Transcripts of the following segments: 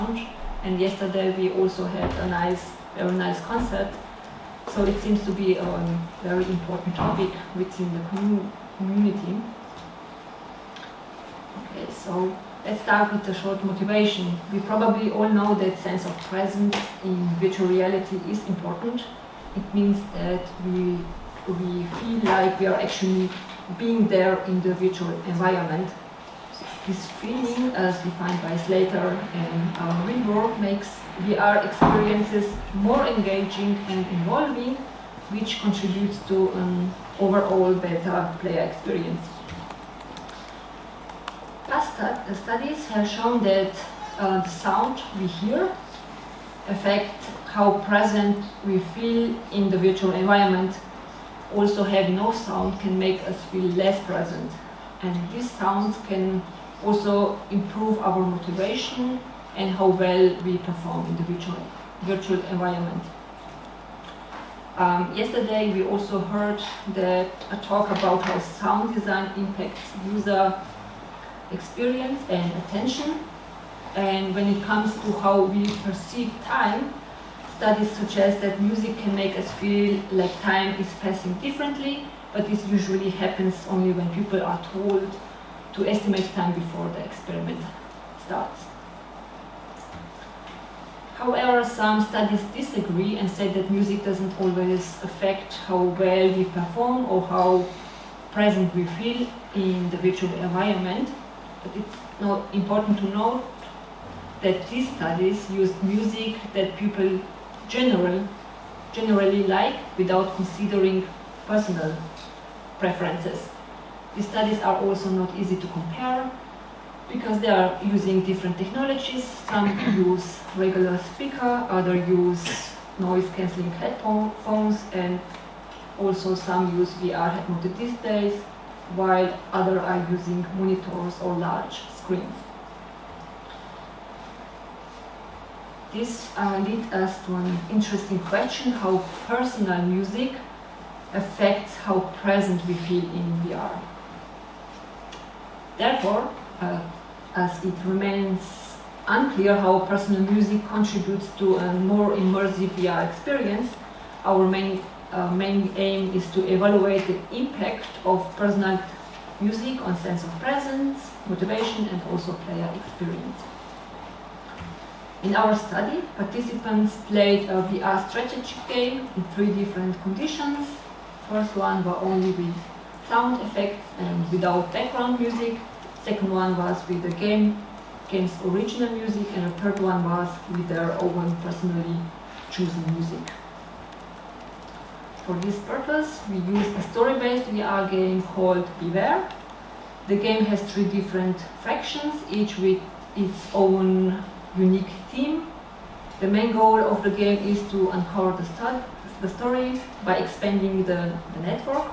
and yesterday we also had a very nice concert. So it seems to be a very important topic within the community. Okay, so let's start with a short motivation. We probably all know that sense of presence in virtual reality is important. It means that we feel like we are actually being there in the virtual environment. This feeling, as defined by Slater and Winworth, makes VR experiences more engaging and involving, which contributes to an overall better player experience. Past studies have shown that the sound we hear affects how present we feel in the virtual environment. Also, having no sound can make us feel less present, and these sounds can also improve our motivation and how well we perform in the virtual environment. Yesterday we also heard a talk about how sound design impacts user experience and attention, and when it comes to how we perceive time, studies suggest that music can make us feel like time is passing differently, but this usually happens only when people are told to estimate time before the experiment starts. However, some studies disagree and say that music doesn't always affect how well we perform or how present we feel in the virtual environment. But it's not important to note that these studies used music that people generally like without considering personal preferences. These studies are also not easy to compare because they are using different technologies. Some use regular speaker, others use noise-cancelling headphones, and also some use VR head-mounted displays, while others are using monitors or large screens. This leads us to an interesting question: how personal music affects how present we feel in VR. Therefore, as it remains unclear how personal music contributes to a more immersive VR experience, our main aim is to evaluate the impact of personal music on sense of presence, motivation, and also player experience. In our study, participants played a VR strategy game in 3 different conditions. First one was only with sound effects and without background music. Second one was with the game's original music, and the third one was with their own personally chosen music. For this purpose, we used a story-based VR game called Beware. The game has 3 different fractions, each with its own unique theme. The main goal of the game is to uncover the story by expanding the network.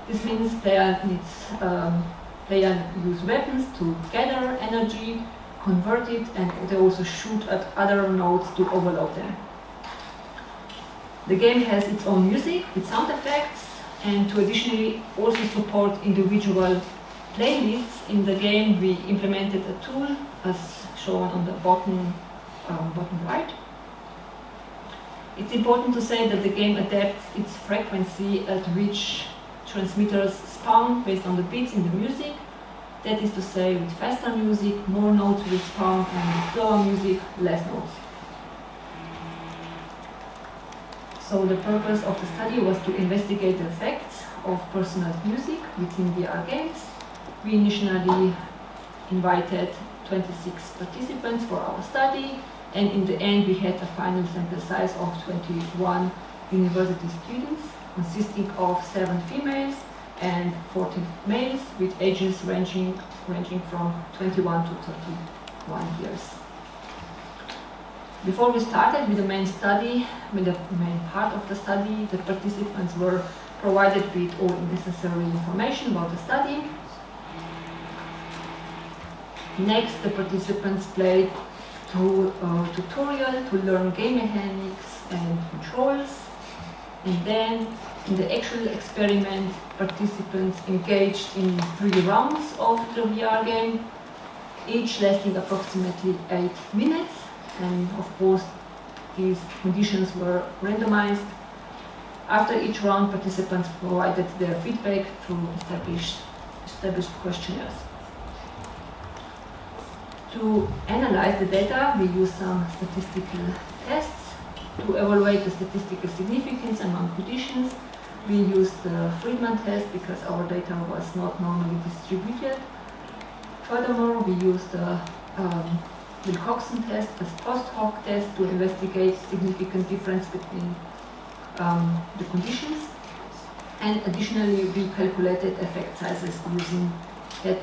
This means players use weapons to gather energy, convert it, and they also shoot at other nodes to overload them. The game has its own music with sound effects, and to additionally also support individual playlists in the game, we implemented a tool as shown on the bottom right. It's important to say that the game adapts its frequency at which transmitters spawn based on the beats in the music. That is to say, with faster music, more notes will spawn, and with slower music, less notes. So the purpose of the study was to investigate the effects of personal music within VR games. We initially invited 26 participants for our study, and in the end we had a final sample size of 21 university students, consisting of 7 females and 14 males, with ages ranging from 21 to 31 years. Before we started with the main part of the study, the participants were provided with all necessary information about the study. Next, the participants played through a tutorial to learn game mechanics and controls. And then, in the actual experiment, participants engaged in 3 rounds of the VR game. each lasting approximately 8 minutes, and of course these conditions were randomized. After each round, participants provided their feedback through established questionnaires. To analyze the data, we used some statistical tests to evaluate the statistical significance among conditions. We used the Friedman test because our data was not normally distributed. Furthermore, we used the Wilcoxon test as post hoc test to investigate significant difference between the conditions. And additionally, we calculated effect sizes using that.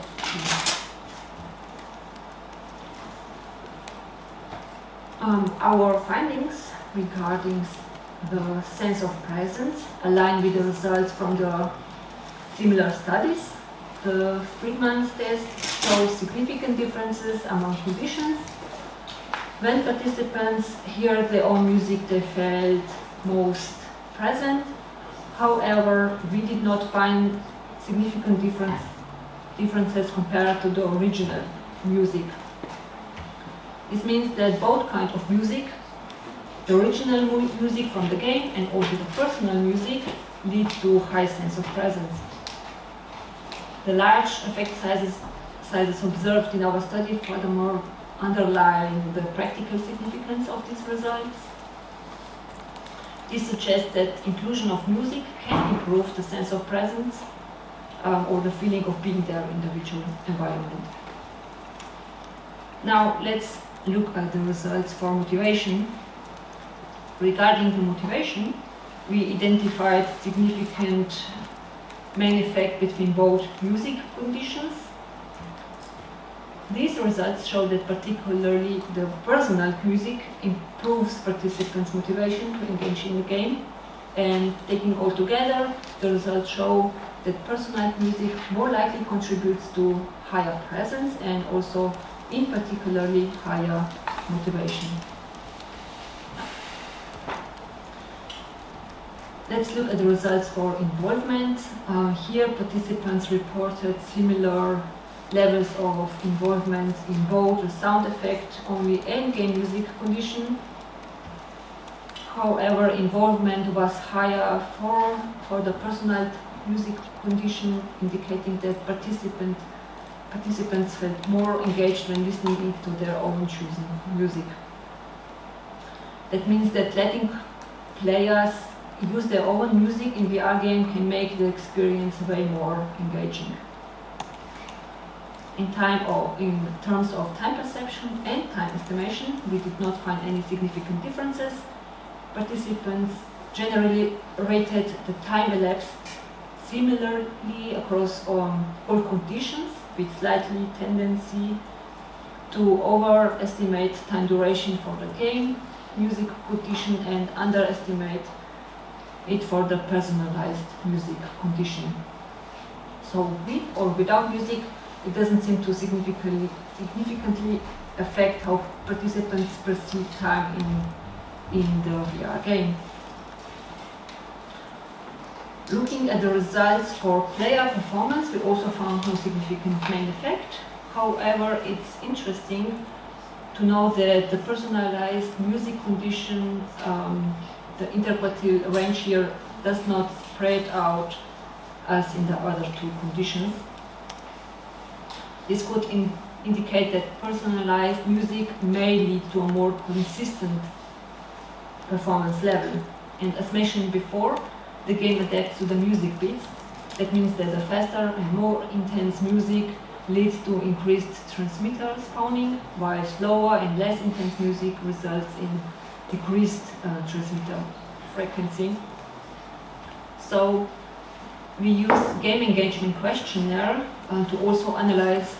Our findings regarding the sense of presence align with the results from the similar studies. The Friedman's test shows significant differences among conditions. When participants hear their own music, they felt most present. However, we did not find significant differences compared to the original music. This means that both kinds of music, the original music from the game and also the personal music, lead to high sense of presence. The large effect sizes observed in our study furthermore underline the practical significance of these results. This suggests that inclusion of music can improve the sense of presence or the feeling of being there in the virtual environment. Now let's look at the results for motivation. Regarding the motivation, we identified significant main effect between both music conditions. These results show that particularly the personal music improves participants' motivation to engage in the game, and taking all together, the results show that personal music more likely contributes to higher presence and also in particularly higher motivation. Let's look at the results for involvement. Here participants reported similar levels of involvement in both the sound effect only and game music condition. However, involvement was higher for the personal music condition, indicating that participants felt more engaged when listening to their own chosen music. That means that letting players use their own music in VR game can make the experience way more engaging. In terms of time perception and time estimation, we did not find any significant differences. Participants generally rated the time elapsed similarly across all conditions, with slightly tendency to overestimate time duration for the game music condition and underestimate it for the personalized music condition. So with or without music, it doesn't seem to significantly affect how participants perceive time in the VR game. Looking at the results for player performance, we also found no significant main effect. However, it's interesting to know that the personalized music condition, the interquartile range here does not spread out as in the other two conditions. This could indicate that personalized music may lead to a more consistent performance level. And as mentioned before, the game adapts to the music beats. That means that the faster and more intense music leads to increased transmitter spawning, while slower and less intense music results in decreased transmitter frequency. So we use game engagement questionnaire to also analyze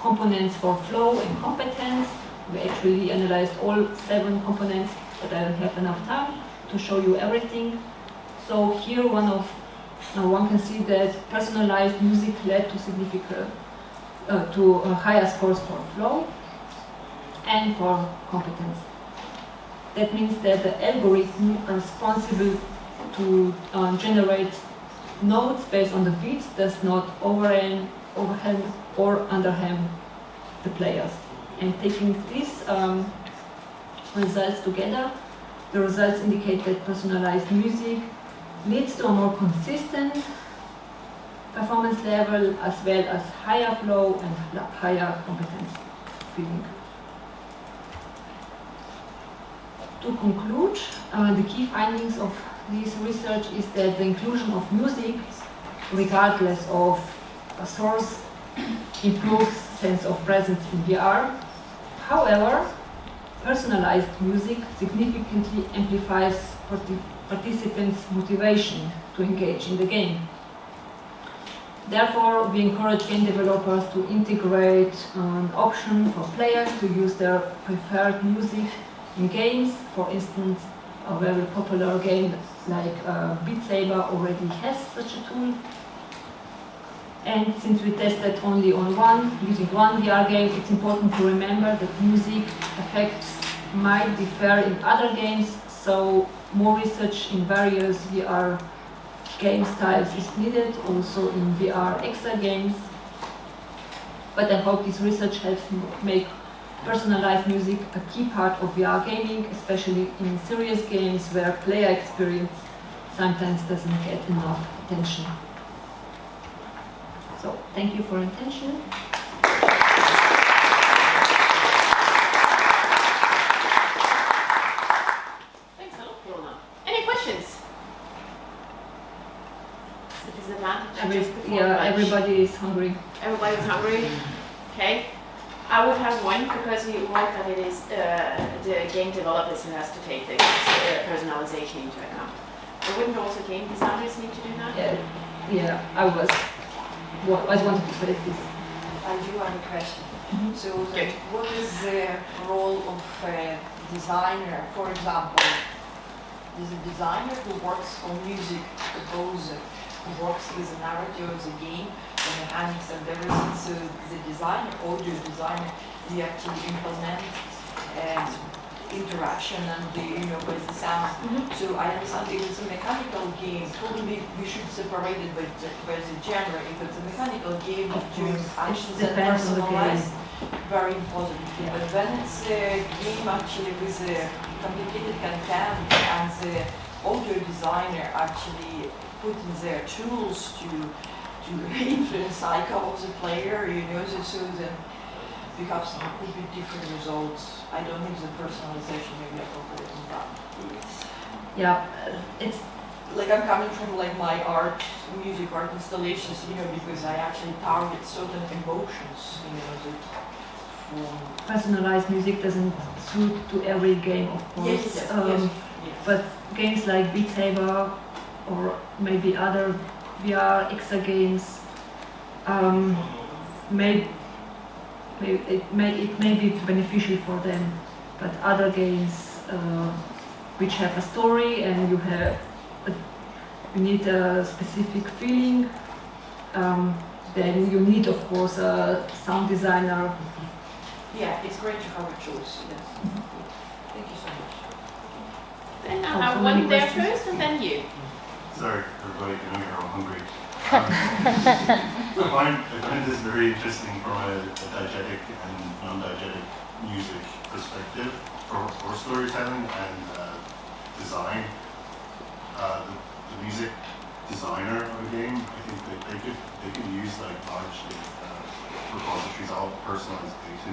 components for flow and competence. We actually analyzed all 7 components, but I don't have enough time to show you everything. So here one can see that personalized music led to higher scores for flow and for competence. That means that the algorithm responsible to generate notes based on the beats does not overwhelm or underwhelm the players. And taking these results together, the results indicate that personalized music leads to a more consistent performance level as well as higher flow and higher competence feeling. To conclude, the key findings of this research is that the inclusion of music, regardless of a source, improves sense of presence in VR. However, personalized music significantly amplifies participants' motivation to engage in the game. Therefore, we encourage game developers to integrate an option for players to use their preferred music in games. For instance, a very popular game like Beat Saber already has such a tool. And since we tested only on using one VR game, it's important to remember that music effects might differ in other games, so more research in various VR game styles is needed, also in VR EXA games. But I hope this research helps make personalized music a key part of VR gaming, especially in serious games where player experience sometimes doesn't get enough attention. So, thank you for your attention. Thanks a lot, Polona. Any questions? It's a disadvantage. Everybody is hungry. Everybody's hungry. Okay. I would have one because you wrote that it is the game developers who has to take the personalization into account. But wouldn't also game designers need to do that? Yeah, I wanted to say this. I do have a question. Mm-hmm. So, what is the role of a designer? For example, is a designer who works on music, a composer, who works with the narrative of the game, the mechanics and everything. So, the designer, audio designer, he actually implements interaction and with the sound. Mm-hmm. So I understand if it's a mechanical game, probably we should separate it by the genre. If it's a mechanical game, doing actions and personalized, very important. Yeah. But when it's a game actually with a complicated content and the audio designer actually put in their tools to influence psycho of the player, so then we have some could be different results. I don't think the personalization may be appropriate in that. Yeah, it's like I'm coming from like my music art installations, because I actually target certain emotions, personalized music doesn't suit to every game, of course. Yes. But games like Beat Saber or maybe other VR EXA games it may be beneficial for them, but other games which have a story and you need a specific feeling, then you need, of course, a sound designer. Yeah, it's great to have a choice. Yes. Thank you so much. Then I'll have one there first and then you. Sorry, everybody, I know you're all hungry. I find this very interesting from a diegetic and non-diegetic music perspective for storytelling and design. The music designer of a game, I think they could use like large repositories of personalized data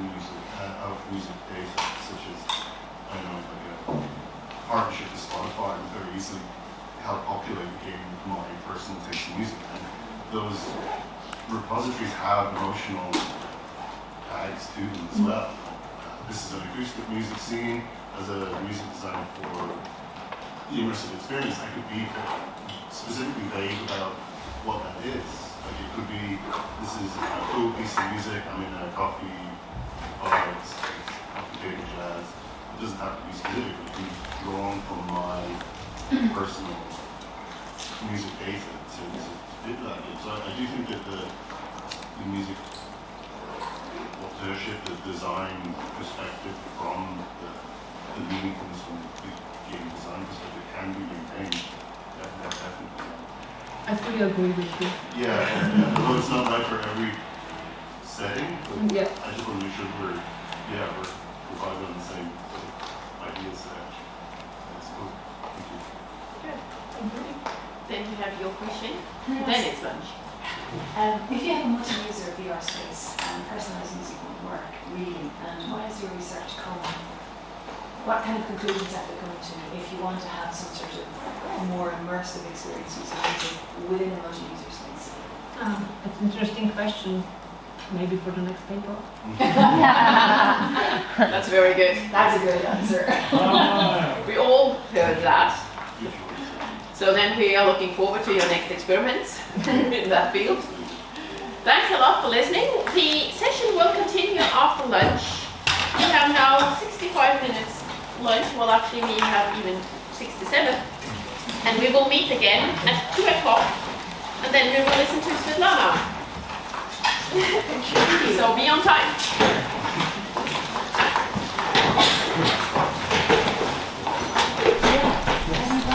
of music data, such as I don't know, like a partnership with Spotify, would very easily help populate the game with my personal taste in music. And those repositories have emotional tags to them as well. This is an acoustic music scene. As a music designer for the immersive experience, I could be specifically vague about what that is. Like it could be, this is a cool piece of music, I'm in a coffee bar, it's coffee table jazz. It doesn't have to be specific, it can be drawn from my personal music data to fit that. So I do think that the music authorship, the design perspective from the meaningfulness from the game design perspective can be maintained. Definitely. I fully agree with you. Yeah, although it's not right for every setting, but Yeah. I just want to make sure we're providing on the same sort of ideal set. That's cool. Thank you. Then you have your question, then it's lunch. If you have a multi-user VR space and personalized music won't work, really, what has your research come? What kind of conclusions have they come to if you want to have some sort of more immersive experience using music within a multi-user space? It's an interesting question. Maybe for the next paper. That's very good. That's a good answer. We all heard that. So then we are looking forward to your next experiments in that field. Thanks a lot for listening. The session will continue after lunch. We have now 65 minutes lunch. Well, actually we have even 67. And we will meet again at 2 o'clock. And then we will listen to Svetlana. So be on time.